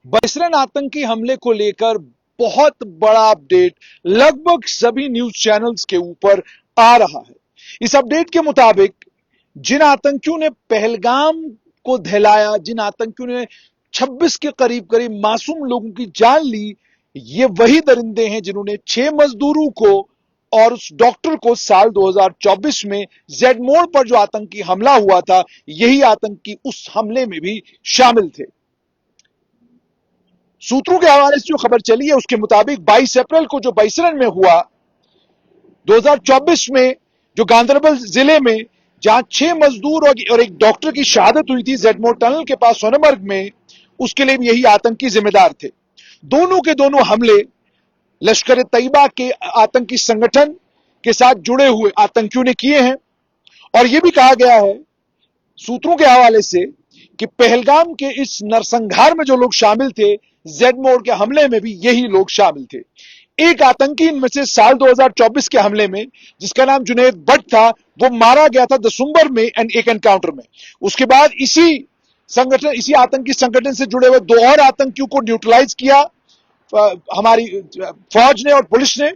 बसरन आतंकी हमले को लेकर बहुत बड़ा अपडेट लगभग सभी न्यूज चैनल्स के ऊपर आ रहा है। इस अपडेट के मुताबिक जिन आतंकियों ने पहलगाम को दहलाया, जिन आतंकियों ने 26 के करीब करीब मासूम लोगों की जान ली, ये वही दरिंदे हैं जिन्होंने 6 मजदूरों को और उस डॉक्टर को साल 2024 में जेड मोड़ पर जो आतंकी हमला हुआ था, यही आतंकी उस हमले में भी शामिल थे। सूत्रों के हवाले से जो खबर चली है उसके मुताबिक 22 अप्रैल को जो बैसरन में हुआ 2024 में, जो गांधरबल जिले में जहां 6 मजदूर और एक डॉक्टर की शहादत हुई थी जेडमोर टनल के पास सोनमर्ग में, उसके लिए भी यही आतंकी जिम्मेदार थे। दोनों के दोनों हमले लश्कर तैयबा के आतंकी संगठन के साथ जुड़े हुए आतंकियों ने किए हैं। और यह भी कहा गया है सूत्रों के हवाले से कि पहलगाम के इस नरसंहार में जो लोग शामिल थे, जेड मोड़ के हमले में भी यही लोग शामिल थे। एक आतंकी इनमें से साल 2024 के हमले में, जिसका नाम जुनैद भट्ट था, वो मारा गया था दिसंबर में एक एनकाउंटर में। उसके बाद इसी आतंकी संगठन से जुड़े हुए 2 और आतंकियों को न्यूट्रलाइज किया हमारी फौज ने और पुलिस ने।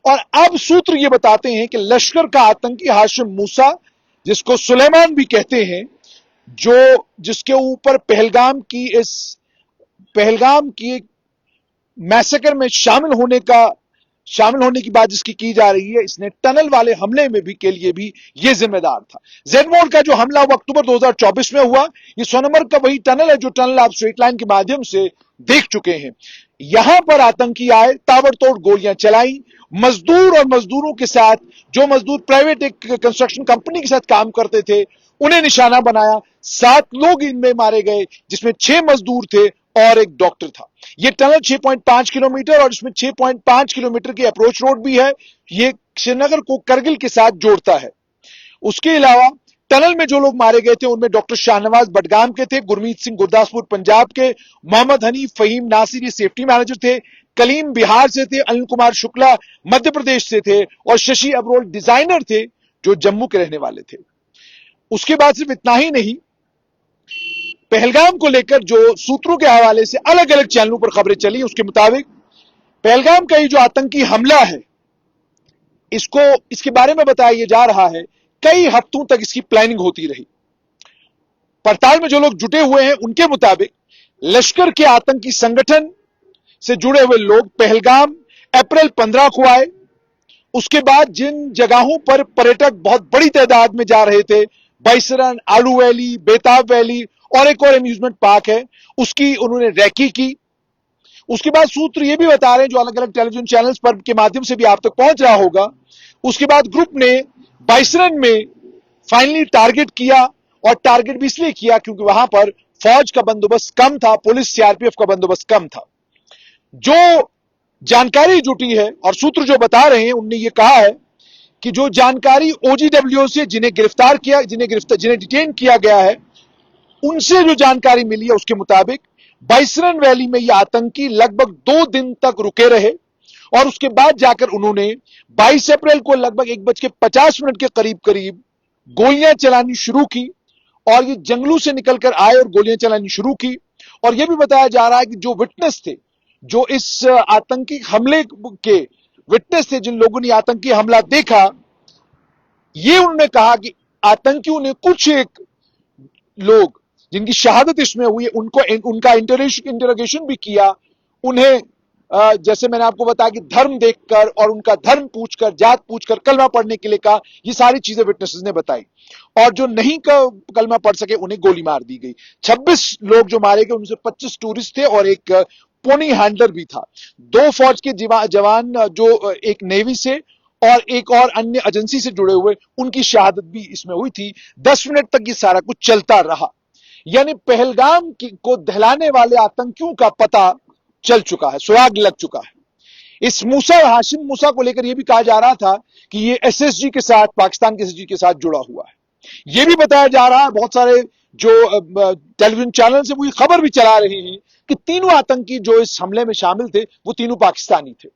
और अब सूत्र ये बताते हैं कि लश्कर का आतंकी हाशिम मूसा, जिसको सुलेमान भी कहते हैं, जिसके ऊपर पहलगाम की मैसेकर में शामिल होने की बात जिसकी की जा रही है, इसने टनल वाले हमले में भी के लिए भी यह जिम्मेदार था। जेडमोर का जो हमला हुआ अक्टूबर 2024 में हुआ, ये सोनमर्ग का वही टनल है जो टनल आप स्ट्रेट लाइन के माध्यम से देख चुके हैं। यहां पर आतंकी आए, ताबड़तोड़ गोलियां चलाई, मजदूर और मजदूरों के साथ, जो मजदूर प्राइवेट एक कंस्ट्रक्शन कंपनी के साथ काम करते थे, उन्हें निशाना बनाया। 7 लोग इनमें मारे गए, जिसमें 6 मजदूर थे और एक डॉक्टर था। यह टनल 6.5 किलोमीटर और इसमें 6.5 किलोमीटर की अप्रोच रोड भी है। यह श्रीनगर को करगिल के साथ जोड़ता है। उसके अलावा टनल में जो लोग मारे गए थे उनमें डॉक्टर शाहनवाज बडगाम के थे, गुरमीत सिंह गुरदासपुर पंजाब के, मोहम्मद हनीफ फहीम नासिर ये सेफ्टी मैनेजर थे, कलीम बिहार से थे, अनिल कुमार शुक्ला मध्य प्रदेश से थे और शशि अब्रोल डिजाइनर थे जो जम्मू के रहने वाले थे। उसके बाद सिर्फ इतना ही नहीं, पहलगाम को लेकर जो सूत्रों के हवाले से अलग अलग चैनलों पर खबरें चली, उसके मुताबिक पहलगाम का ये जो आतंकी हमला है, इसके बारे में बताया जा रहा है कई हफ्तों तक इसकी प्लानिंग होती रही। पड़ताल में जो लोग जुटे हुए हैं उनके मुताबिक लश्कर के आतंकी संगठन से जुड़े हुए लोग पहलगाम अप्रैल 15 को आए। उसके बाद जिन जगहों पर पर्यटक बहुत बड़ी तादाद में जा रहे थे, बैसरन, आलू वैली, बेताब वैली और एक और अम्यूजमेंट पार्क है, उसकी उन्होंने रैकी की। उसके बाद सूत्र ये भी बता रहे हैं, जो अलग अलग टेलीविजन चैनल्स पर के माध्यम से भी आप तक पहुंच रहा होगा, उसके बाद ग्रुप ने बैसरन में फाइनली टारगेट किया। और टारगेट भी इसलिए किया क्योंकि वहां पर फौज का बंदोबस्त कम था, पुलिस सीआरपीएफ का बंदोबस्त कम था। जो जानकारी जुटी है और सूत्र जो बता रहे हैं, उनने ये कहा है कि जो जानकारी ओजीडब्ल्यू से जिन्हें डिटेन किया गया है, उनसे जो जानकारी मिली है उसके मुताबिक बैसरन वैली में ये आतंकी लगभग 2 दिन तक रुके रहे और उसके बाद जाकर उन्होंने 22 अप्रैल को लगभग 1:50 के करीब गोलियां चलानी शुरू की। और ये जंगलों से निकलकर आए और गोलियां चलानी शुरू की। और यह भी बताया जा रहा है कि जो विटनेस थे, जो इस आतंकी हमले के विटनेस थे, जिन लोगों ने आतंकी हमला देखा, ये उन्होंने कहा कि आतंकियों ने कुछ एक लोग जिनकी शहादत इसमें हुई है, उनका इंटरोगेशन भी किया। उन्हें जैसे मैंने आपको बताया कि धर्म देखकर और उनका धर्म पूछकर, जात पूछकर कलमा पढ़ने के लिए कहा। ये सारी चीजें विटनेसेस ने बताई। और जो नहीं कलमा पढ़ सके उन्हें गोली मार दी गई। 26 लोग जो मारे गए, उनसे 25 टूरिस्ट थे और एक पोनी हैंडलर भी था। 2 फौज के जवान जो एक नेवी से और एक और अन्य एजेंसी से जुड़े हुए, उनकी शहादत भी इसमें हुई थी। 10 मिनट तक ये सारा कुछ चलता रहा। यानी पहलगाम को दहलाने वाले आतंकियों का पता चल चुका है, सुराग लग चुका है। इस हाशिम मूसा को लेकर यह भी कहा जा रहा था कि ये एसएसजी के साथ, पाकिस्तान के एसएसजी के साथ जुड़ा हुआ है। यह भी बताया जा रहा है, बहुत सारे जो टेलीविजन चैनल से वही खबर भी चला रहे हैं कि तीनों आतंकी जो इस हमले में शामिल थे वो तीनों पाकिस्तानी थे।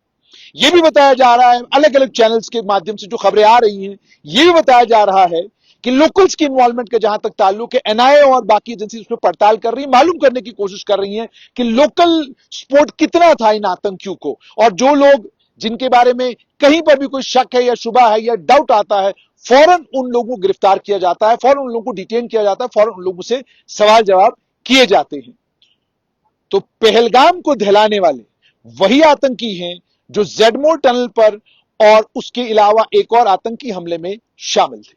यह भी बताया जा रहा है, अलग अलग चैनल्स के माध्यम से जो खबरें आ रही हैं, यह भी बताया जा रहा है कि लोकल्स की इन्वॉल्वमेंट का जहां तक ताल्लुक है, एनआईए और बाकी एजेंसी उसमें पड़ताल कर रही है, मालूम करने की कोशिश कर रही हैं कि लोकल सपोर्ट कितना था इन आतंकियों को, और जो लोग जिनके बारे में कहीं पर भी कोई शक है या शुबा है या डाउट आता है, फौरन उन लोगों को गिरफ्तार किया जाता है, फौरन उन लोगों को डिटेन किया जाता है, फौरन उन लोगों से सवाल जवाब किए जाते हैं। तो पहलगाम को दहलाने वाले वही आतंकी हैं जो जेडमोर टनल पर और उसके अलावा एक और आतंकी हमले में शामिल थे।